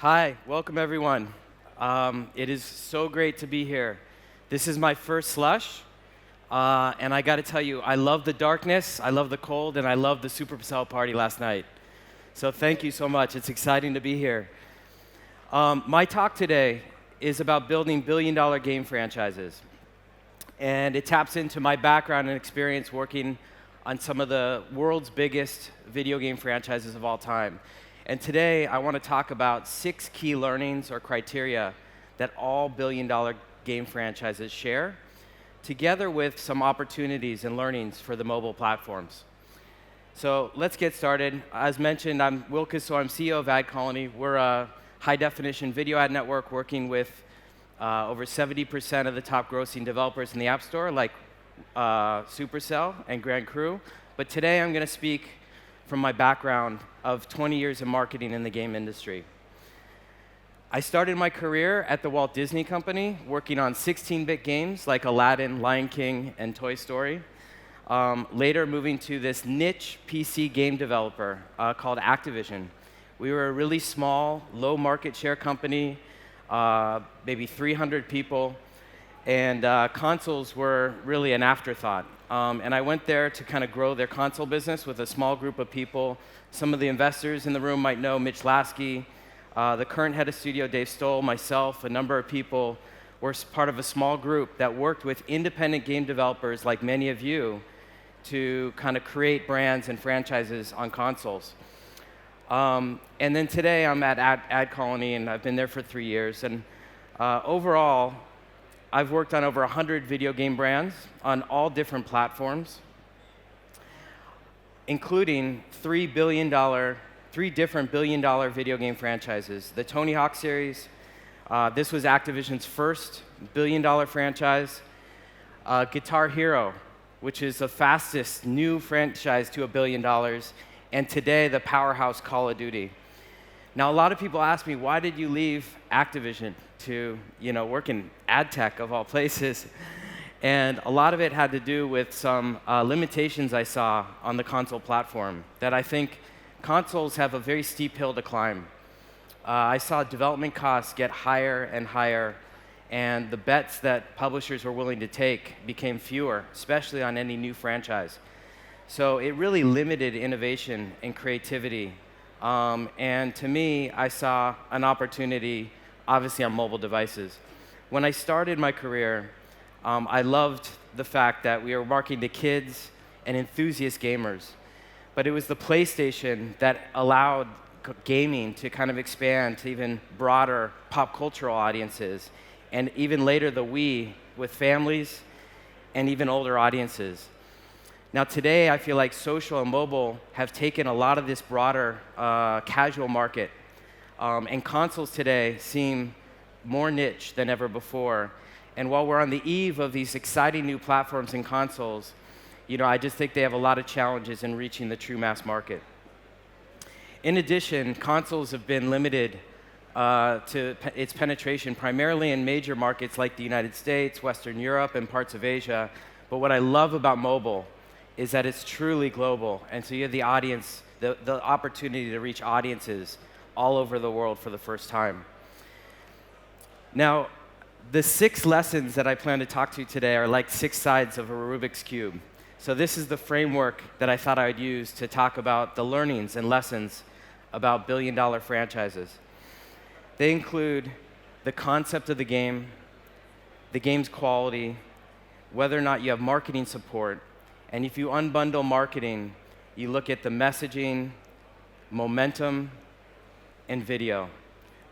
Hi, welcome everyone. It is so great to be here. This is my first Slush, and I got to tell you, I love the darkness, I love the cold, and I love the Supercell party last night. So thank you so much. It's exciting to be here. My talk today is about building billion-dollar game franchises, and it taps into my background and experience working on some of the world's biggest video game franchises of all time. And today, I want to talk about 6 key learnings or criteria that all billion-dollar game franchises share, together with some opportunities and learnings for the mobile platforms. So let's get started. As mentioned, I'm Will Kassoy. I'm CEO of AdColony. We're a high-definition video ad network working with over 70% of the top grossing developers in the App Store, like Supercell and Grand Crew. But today, I'm going to speak from my background of 20 years of marketing in the game industry. I started my career at the Walt Disney Company, working on 16-bit games like Aladdin, Lion King, and Toy Story. Later, moving to this niche PC game developer called Activision. We were a really small, low market share company, maybe 300 people, and consoles were really an afterthought. And I went there to kind of grow their console business with a small group of people. Some of the investors in the room might know Mitch Lasky, the current head of studio, Dave Stoll, myself, a number of people were part of a small group that worked with independent game developers like many of you to kind of create brands and franchises on consoles. And then today I'm at AdColony, and I've been there for 3 years. And overall, I've worked on over 100 video game brands on all different platforms, including three different billion-dollar video game franchises. The Tony Hawk series, this was Activision's first billion-dollar franchise. Guitar Hero, which is the fastest new franchise to $1 billion. And today, the powerhouse Call of Duty. Now, a lot of people ask me, why did you leave Activision to work in ad tech, of all places? And a lot of it had to do with some limitations I saw on the console platform, that I think consoles have a very steep hill to climb. I saw development costs get higher and higher, and the bets that publishers were willing to take became fewer, especially on any new franchise. So it really limited innovation and creativity. And to me, I saw an opportunity, obviously, on mobile devices. When I started my career, I loved the fact that we were marketing to kids and enthusiast gamers. But it was the PlayStation that allowed gaming to kind of expand to even broader pop cultural audiences, and even later the Wii with families and even older audiences. Now today, I feel like social and mobile have taken a lot of this broader casual market, and consoles today seem more niche than ever before. And while we're on the eve of these exciting new platforms and consoles, I just think they have a lot of challenges in reaching the true mass market. In addition, consoles have been limited to its penetration primarily in major markets like the United States, Western Europe, and parts of Asia. But what I love about mobile is that it's truly global, and so you have the audience, the opportunity to reach audiences all over the world for the first time. Now, the 6 lessons that I plan to talk to you today are like 6 sides of a Rubik's Cube. So this is the framework that I thought I would use to talk about the learnings and lessons about billion-dollar franchises. They include the concept of the game's quality, whether or not you have marketing support, and if you unbundle marketing, you look at the messaging, momentum, and video.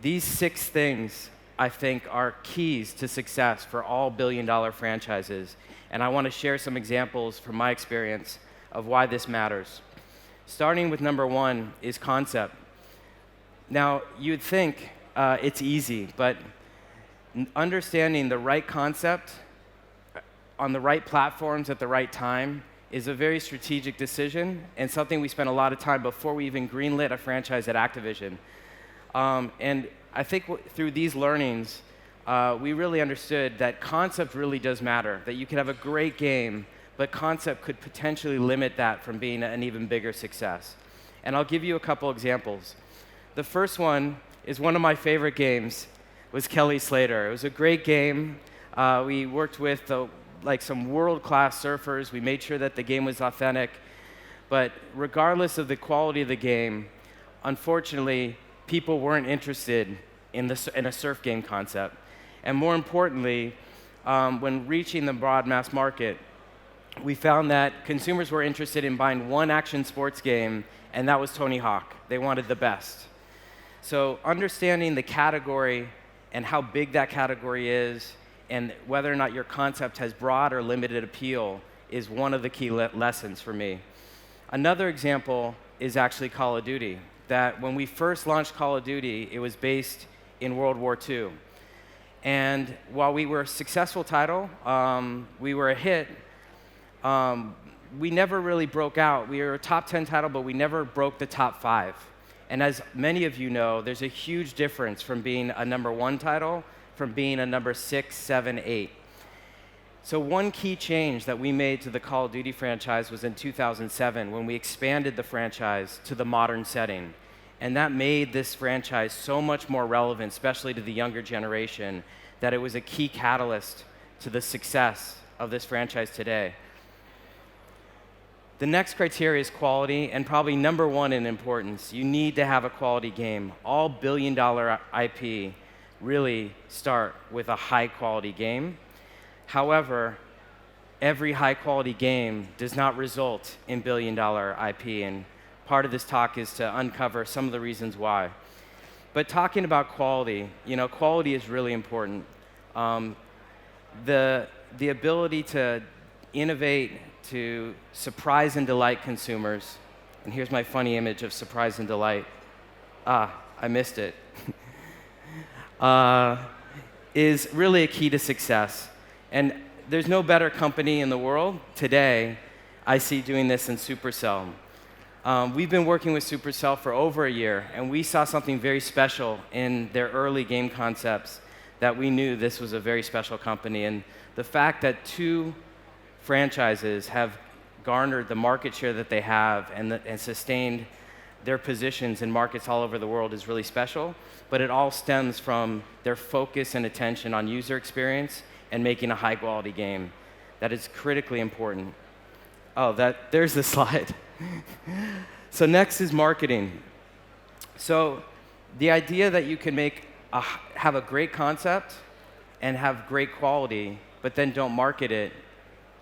These 6 things, I think, are keys to success for all billion-dollar franchises. And I want to share some examples from my experience of why this matters. Starting with number 1 is concept. Now, you'd think it's easy, but understanding the right concept on the right platforms at the right time is a very strategic decision, and something we spent a lot of time before we even greenlit a franchise at Activision. And I think through these learnings, we really understood that concept really does matter, that you can have a great game, but concept could potentially limit that from being an even bigger success. And I'll give you a couple examples. The first one is one of my favorite games, was Kelly Slater. It was a great game. We worked with some world-class surfers. We made sure that the game was authentic. But regardless of the quality of the game, unfortunately, people weren't interested in a surf game concept. And more importantly, when reaching the broad mass market, we found that consumers were interested in buying one action sports game, and that was Tony Hawk. They wanted the best. So understanding the category and how big that category is, and whether or not your concept has broad or limited appeal is one of the key lessons for me. Another example is actually Call of Duty, that when we first launched Call of Duty, it was based in World War II. And while we were a successful title, we were a hit, we never really broke out. We were a top 10 title, but we never broke the top 5. And as many of you know, there's a huge difference from being a #1 title from being a number 6, 7, 8. So one key change that we made to the Call of Duty franchise was in 2007 when we expanded the franchise to the modern setting. And that made this franchise so much more relevant, especially to the younger generation, that it was a key catalyst to the success of this franchise today. The next criteria is quality, and probably #1 in importance. You need to have a quality game. All billion-dollar IP really start with a high-quality game. However, every high-quality game does not result in billion-dollar IP, and part of this talk is to uncover some of the reasons why. But talking about quality, quality is really important. The ability to innovate, to surprise and delight consumers, and here's my funny image of surprise and delight. I missed it. Is really a key to success. And there's no better company in the world today I see doing this than Supercell. We've been working with Supercell for over a year, and we saw something very special in their early game concepts that we knew this was a very special company. And the fact that 2 franchises have garnered the market share that they have and sustained their positions in markets all over the world is really special, but it all stems from their focus and attention on user experience and making a high-quality game. That is critically important. There's the slide. So next is marketing. So the idea that you can have a great concept and have great quality, but then don't market it,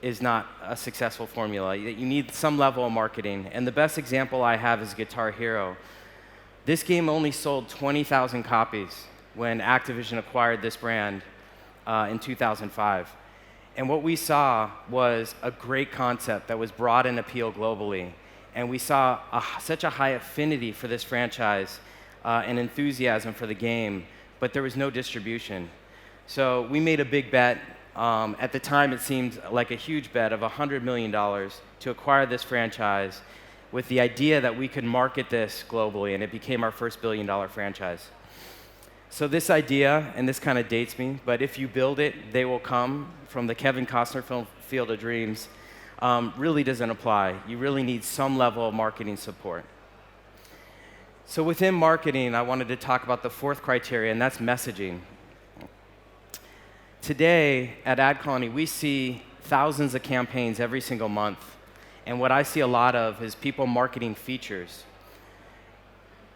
is not a successful formula. You need some level of marketing. And the best example I have is Guitar Hero. This game only sold 20,000 copies when Activision acquired this brand in 2005. And what we saw was a great concept that was broad in appeal globally. And we saw such a high affinity for this franchise and enthusiasm for the game, but there was no distribution. So we made a big bet. At the time, it seemed like a huge bet of $100 million to acquire this franchise with the idea that we could market this globally, and it became our first billion-dollar franchise. So this idea, and this kind of dates me, but if you build it, they will come, from the Kevin Costner film Field of Dreams, really doesn't apply. You really need some level of marketing support. So within marketing, I wanted to talk about the 4th criteria, and that's messaging. Today, at AdColony, we see thousands of campaigns every single month. And what I see a lot of is people marketing features.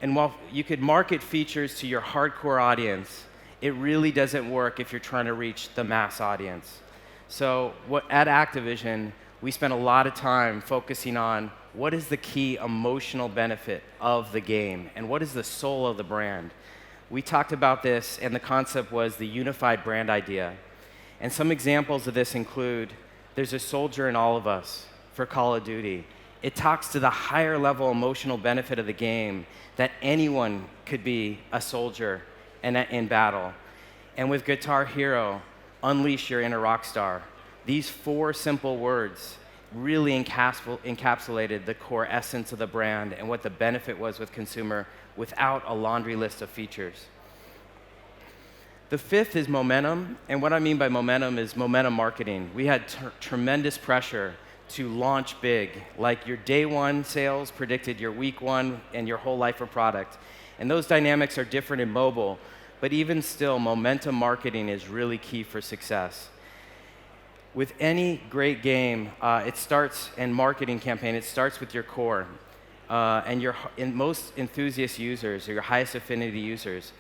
And while you could market features to your hardcore audience, it really doesn't work if you're trying to reach the mass audience. So at Activision, we spent a lot of time focusing on what is the key emotional benefit of the game, and what is the soul of the brand. We talked about this, and the concept was the unified brand idea. And some examples of this include, there's a soldier in all of us for Call of Duty. It talks to the higher level emotional benefit of the game, that anyone could be a soldier in battle. And with Guitar Hero, unleash your inner rock star. These 4 simple words really encapsulated the core essence of the brand and what the benefit was with consumer without a laundry list of features. The 5th is momentum, and what I mean by momentum is momentum marketing. We had tremendous pressure to launch big, like your day 1 sales predicted your week 1 and your whole life of product. And those dynamics are different in mobile, but even still, momentum marketing is really key for success. With any great game, it starts, and marketing campaign, it starts with your core. And your most enthusiast users, or your highest affinity users.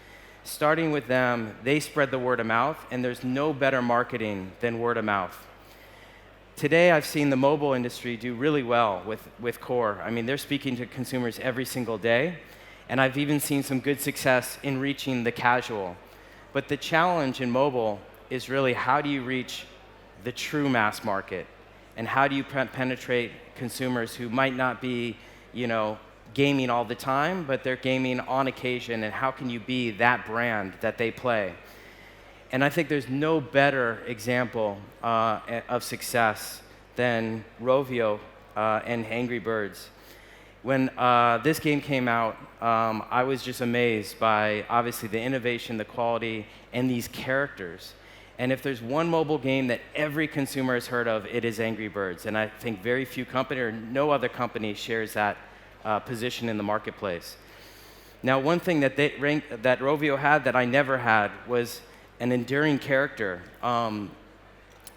Starting with them, they spread the word of mouth, and there's no better marketing than word of mouth. Today, I've seen the mobile industry do really well with core. I mean, they're speaking to consumers every single day, and I've even seen some good success in reaching the casual. But the challenge in mobile is really how do you reach the true mass market, and how do you penetrate consumers who might not be, gaming all the time, but they're gaming on occasion, and how can you be that brand that they play? And I think there's no better example of success than Rovio and Angry Birds. When this game came out, I was just amazed by, obviously, the innovation, the quality, and these characters. And if there's one mobile game that every consumer has heard of, it is Angry Birds. And I think very few company, or no other company, shares that position in the marketplace. Now, one thing that Rovio had that I never had was an enduring character. And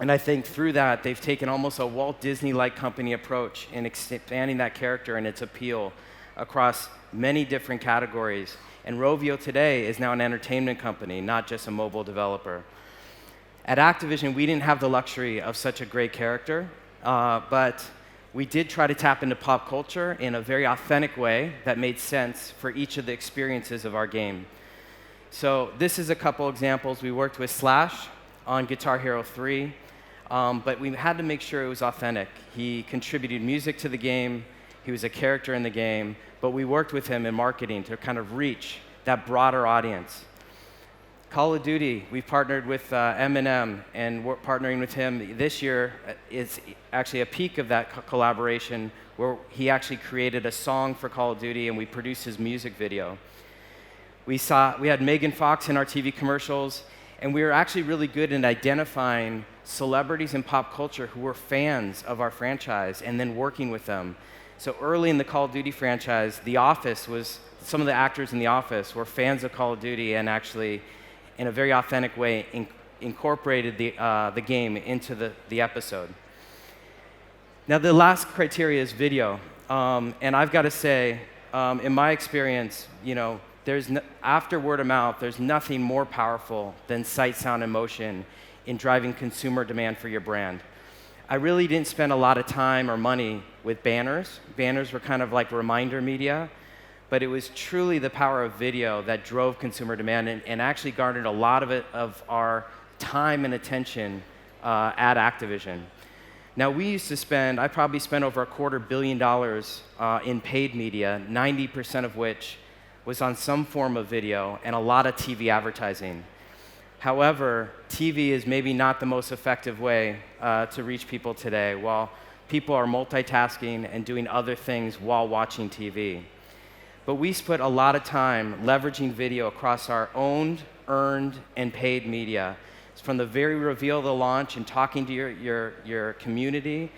I think through that, they've taken almost a Walt Disney-like company approach in expanding that character and its appeal across many different categories. And Rovio today is now an entertainment company, not just a mobile developer. At Activision, we didn't have the luxury of such a great character, but we did try to tap into pop culture in a very authentic way that made sense for each of the experiences of our game. So this is a couple examples. We worked with Slush on Guitar Hero 3, but we had to make sure it was authentic. He contributed music to the game, he was a character in the game, but we worked with him in marketing to kind of reach that broader audience. Call of Duty, we've partnered with Eminem, and we're partnering with him this year. It's actually a peak of that collaboration where he actually created a song for Call of Duty, and we produced his music video. We had Megan Fox in our TV commercials, and we were actually really good in identifying celebrities in pop culture who were fans of our franchise and then working with them. So early in the Call of Duty franchise, some of the actors in The Office were fans of Call of Duty and actually, in a very authentic way, incorporated the game into the episode. Now, the last criteria is video. And I've got to say, in my experience, after word of mouth, there's nothing more powerful than sight, sound, and motion in driving consumer demand for your brand. I really didn't spend a lot of time or money with banners. Banners were kind of like reminder media. But it was truly the power of video that drove consumer demand and actually garnered a lot of our time and attention at Activision. Now, I probably spent over $250 million in paid media, 90% of which was on some form of video and a lot of TV advertising. However, TV is maybe not the most effective way to reach people today, while people are multitasking and doing other things while watching TV. But we spent a lot of time leveraging video across our owned, earned, and paid media. From the very reveal of the launch and talking to your community,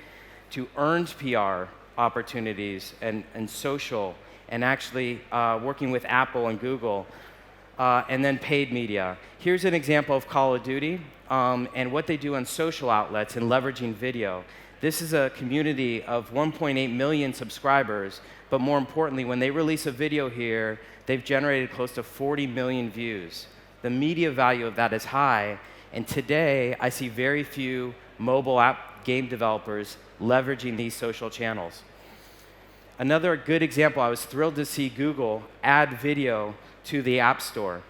to earned PR opportunities and social, and actually working with Apple and Google, and then paid media. Here's an example of Call of Duty and what they do on social outlets and leveraging video. This is a community of 1.8 million subscribers, but more importantly, when they release a video here, they've generated close to 40 million views. The media value of that is high, and today I see very few mobile app game developers leveraging these social channels. Another good example, I was thrilled to see Google add video to the App Store.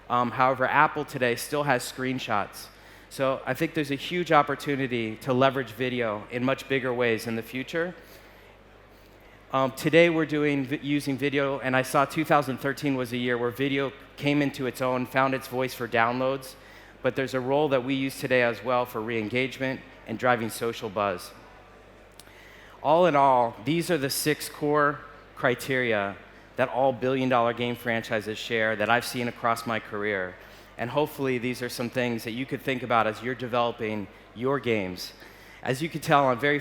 However, Apple today still has screenshots. So I think there's a huge opportunity to leverage video in much bigger ways in the future. Today we're using video, and I saw 2013 was a year where video came into its own, found its voice for downloads, but there's a role that we use today as well for re-engagement and driving social buzz. All in all, these are the 6 core criteria that all billion-dollar game franchises share that I've seen across my career. And hopefully these are some things that you could think about as you're developing your games. As you can tell, I'm very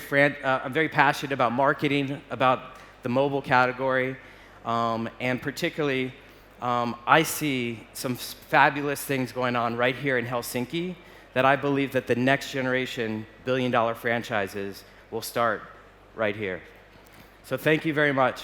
passionate about marketing, about the mobile category, and particularly I see some fabulous things going on right here in Helsinki that I believe that the next generation billion-dollar franchises will start right here. So thank you very much.